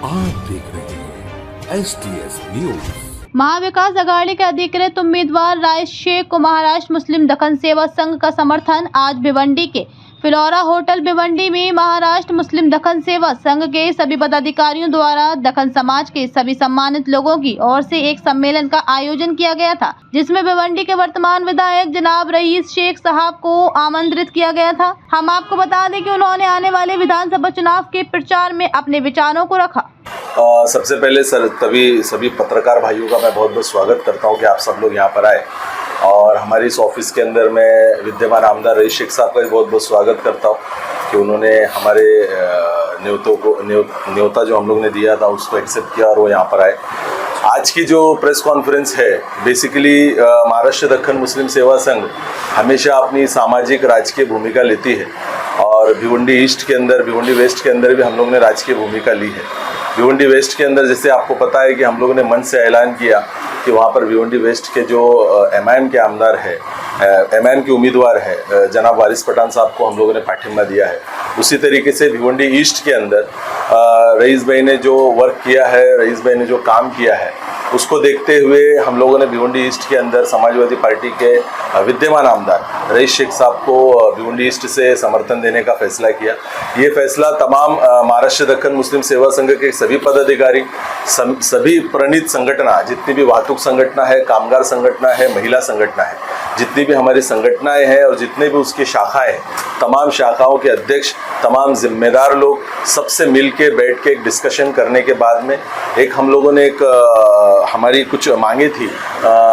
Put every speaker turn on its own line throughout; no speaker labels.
आप देख रहे हैं STS न्यूज।
महाविकास आघाड़ी के अधिकृत उम्मीदवार राइस शेख को महाराष्ट्र मुस्लिम दक्कन सेवा संघ का समर्थन। आज भिवंडी के फिलौरा होटल भिवंडी में महाराष्ट्र मुस्लिम दक्कन सेवा संघ के सभी पदाधिकारियों द्वारा दक्कन समाज के सभी सम्मानित लोगों की ओर से एक सम्मेलन का आयोजन किया गया था, जिसमें भिवंडी के वर्तमान विधायक जनाब रईस शेख साहब को आमंत्रित किया गया था। हम आपको बता दें कि उन्होंने आने वाले विधानसभा चुनाव के प्रचार में अपने विचारों को रखा।
सबसे पहले सभी पत्रकार भाइयों का मैं बहुत बहुत स्वागत करता हूं कि आप सब लोग यहां पर आए, और हमारी इस ऑफिस के अंदर मैं विद्यमान आमदार रईस शेख साहब का भी बहुत बहुत स्वागत करता हूं कि उन्होंने हमारे न्योता जो हम लोग ने दिया था उसको एक्सेप्ट किया और वो यहाँ पर आए। आज की जो प्रेस कॉन्फ्रेंस है, बेसिकली महाराष्ट्र दक्कन मुस्लिम सेवा संघ हमेशा अपनी सामाजिक राजकीय भूमिका लेती है, और भिवंडी ईस्ट के अंदर, भिवंडी वेस्ट के अंदर भी हम लोग ने राजकीय भूमिका ली है। भिवंडी वेस्ट के अंदर जैसे आपको पता है कि हम लोगों ने मन से ऐलान किया कि वहाँ पर भिवंडी वेस्ट के जो MIM के आमदार है, MIM के उम्मीदवार है जनाब वारिस पठान साहब को हम लोगों ने पाठिंबा दिया है। उसी तरीके से भिवंडी ईस्ट के अंदर रईस भाई ने जो वर्क किया है, रईस भाई ने जो काम किया है, उसको देखते हुए हम लोगों ने भिवंडी ईस्ट के अंदर समाजवादी पार्टी के विद्यमान आमदार रईस शेख साहब को भिवंडी ईस्ट से समर्थन देने का फैसला किया। ये फैसला तमाम महाराष्ट्र दक्कन मुस्लिम सेवा संघ के सभी पदाधिकारी, सभी प्रणीत संगठना, जितनी भी वाहतूक संगठना है, कामगार संगठना है, महिला संगठना है, जितनी भी हमारी संगठनाएं हैं और जितने भी उसकी शाखाएं हैं, तमाम शाखाओं के अध्यक्ष, तमाम जिम्मेदार लोग सबसे मिल के बैठ के एक डिस्कशन करने के बाद में एक हम लोगों ने हमारी कुछ मांगे थी,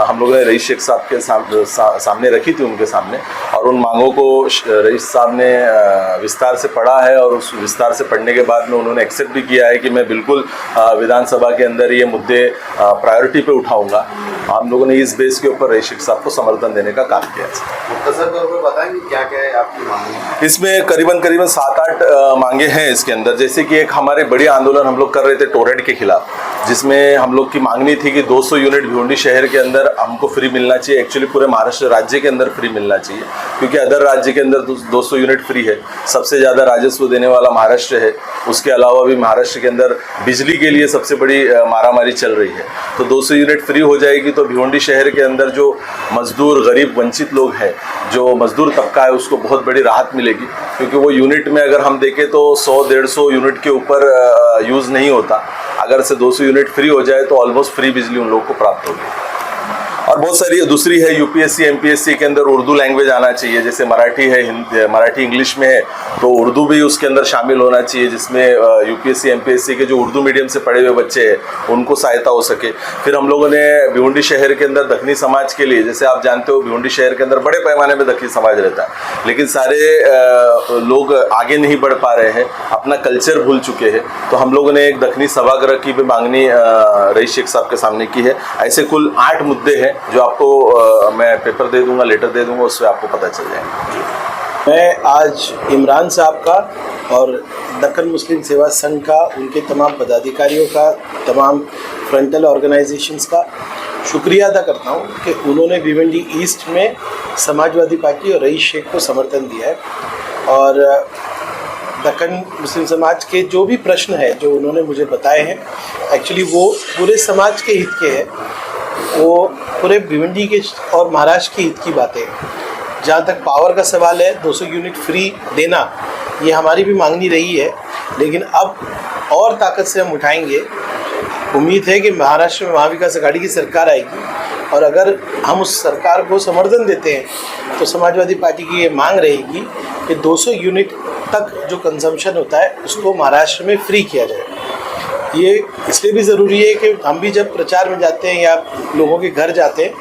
हम लोगों ने रईस शेख साहब के सामने रखी थी उनके सामने, और उन मांगों को रईस साहब ने विस्तार से पढ़ा है, और उस विस्तार से पढ़ने के बाद में उन्होंने एक्सेप्ट भी किया है कि मैं बिल्कुल विधानसभा के अंदर ये मुद्दे प्रायोरिटी पे उठाऊंगा। हम लोगों ने इस बेस के ऊपर रईस शेख साहब को समर्थन देने का काम किया है।
बताएंगे क्या क्या है आपकी मांगे?
इसमें करीबन 7-8 मांगे हैं इसके अंदर। जैसे कि एक हमारे बड़ी आंदोलन हम लोग कर रहे थे टोरेंट के खिलाफ, जिसमें हम लोग की मांगनी थी कि 200 यूनिट भिवंडी शहर के अंदर हमको फ्री मिलना चाहिए। एक्चुअली पूरे महाराष्ट्र राज्य के अंदर फ्री मिलना चाहिए, क्योंकि अदर राज्य के अंदर 200 यूनिट फ्री है। सबसे ज़्यादा राजस्व देने वाला महाराष्ट्र है। उसके अलावा भी महाराष्ट्र के अंदर बिजली के लिए सबसे बड़ी मारामारी चल रही है। तो 200 यूनिट फ्री हो जाएगी तो भिवंडी शहर के अंदर जो मजदूर, गरीब, वंचित लोग हैं, जो मजदूर तबका है, उसको बहुत बड़ी राहत मिलेगी, क्योंकि वो यूनिट में अगर हम देखें तो 100-150 यूनिट के ऊपर यूज़ नहीं होता। अगर से 200 यूनिट फ्री हो जाए तो ऑलमोस्ट फ्री बिजली उन लोगों को प्राप्त होगी। और बहुत सारी दूसरी है, UPSC MPSC के अंदर उर्दू लैंग्वेज आना चाहिए। जैसे मराठी है, मराठी इंग्लिश में है, तो उर्दू भी उसके अंदर शामिल होना चाहिए, जिसमें UPSC MPSC के जो उर्दू मीडियम से पढ़े हुए बच्चे हैं उनको सहायता हो सके। फिर हम लोगों ने भिवंडी शहर के अंदर दक्कनी समाज के लिए, जैसे आप जानते हो भिवंडी शहर के अंदर बड़े पैमाने पर दक्कनी समाज रहता है, लेकिन सारे लोग आगे नहीं बढ़ पा रहे हैं, अपना कल्चर भूल चुके हैं। तो हम लोगों ने एक दक्कनी सभागृह की भी मांगनी रईस शेख साहब के सामने की है। ऐसे कुल 8 मुद्दे हैं जो आपको मैं पेपर दे दूंगा, लेटर दे दूंगा, उससे आपको पता चल जाएगा।
मैं आज इमरान साहब का और दक्कन मुस्लिम सेवा संघ का, उनके तमाम पदाधिकारियों का, तमाम फ्रंटल ऑर्गेनाइजेशंस का शुक्रिया अदा करता हूं कि उन्होंने भिवंडी ईस्ट में समाजवादी पार्टी और रईस शेख को समर्थन दिया है। और दक्कन मुस्लिम समाज के जो भी प्रश्न है जो उन्होंने मुझे बताए हैं, एक्चुअली वो पूरे समाज के हित के हैं, वो पूरे भिवंडी के और महाराष्ट्र के हित की बातें हैं। जहाँ तक पावर का सवाल है, 200 यूनिट फ्री देना ये हमारी भी मांगनी रही है, लेकिन अब और ताकत से हम उठाएंगे। उम्मीद है कि महाराष्ट्र में महाविकास आघाड़ी की सरकार आएगी, और अगर हम उस सरकार को समर्थन देते हैं तो समाजवादी पार्टी की ये मांग रहेगी कि 200 यूनिट तक जो कंजम्पशन होता है उसको महाराष्ट्र में फ्री किया जाए। ये इसलिए भी ज़रूरी है कि हम भी जब प्रचार में जाते हैं या लोगों के घर जाते हैं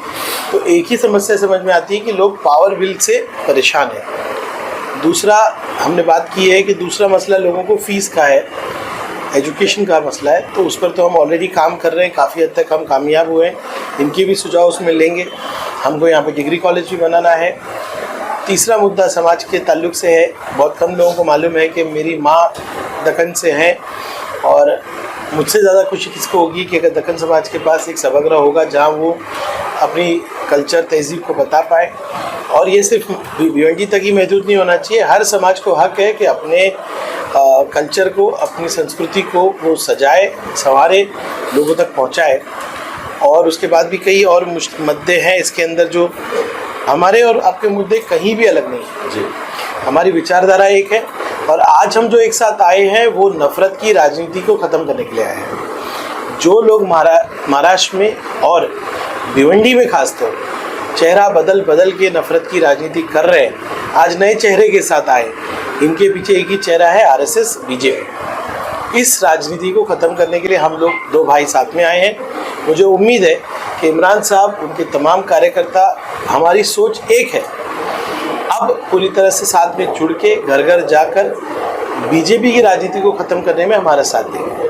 तो एक ही समस्या समझ में आती है कि लोग पावर बिल से परेशान हैं। दूसरा हमने बात की है कि दूसरा मसला लोगों को फ़ीस का है, एजुकेशन का मसला है, तो उस पर तो हम ऑलरेडी काम कर रहे हैं, काफ़ी हद तक हम कामयाब हुए हैं। इनके भी सुझाव उसमें लेंगे। हमको यहाँ पे डिग्री कॉलेज भी बनाना है। तीसरा मुद्दा समाज के ताल्लुक से है। बहुत कम लोगों को मालूम है कि मेरी माँ दक्कन से हैं, और मुझसे ज़्यादा खुशी किसको होगी कि अगर दक्कन समाज के पास एक सभागृह होगा जहाँ वो अपनी कल्चर, तहज़ीब को बता पाए। और ये सिर्फ भिवंडी तक ही महदूद नहीं होना चाहिए। हर समाज को हक है कि अपने कल्चर को, अपनी संस्कृति को वो सजाए, संवारे, लोगों तक पहुंचाए। और उसके बाद भी कई और मुद्दे हैं इसके अंदर जो हमारे और आपके मुद्दे कहीं भी अलग नहीं है जी। हमारी विचारधारा एक है और आज हम जो एक साथ आए हैं वो नफरत की राजनीति को ख़त्म करने के लिए आए हैं। जो लोग महाराष्ट्र में और भिवंडी में खासतौर चेहरा बदल बदल के नफरत की राजनीति कर रहे हैं, आज नए चेहरे के साथ आए। इनके पीछे एक ही चेहरा है, आरएसएस, बीजेपी। इस राजनीति को ख़त्म करने के लिए हम लोग दो भाई साथ में आए हैं। मुझे उम्मीद है कि इमरान साहब, उनके तमाम कार्यकर्ता, हमारी सोच एक है। अब पूरी तरह से साथ में जुड़ के घर घर जाकर बीजेपी की राजनीति को ख़त्म करने में हमारा साथ देंगे।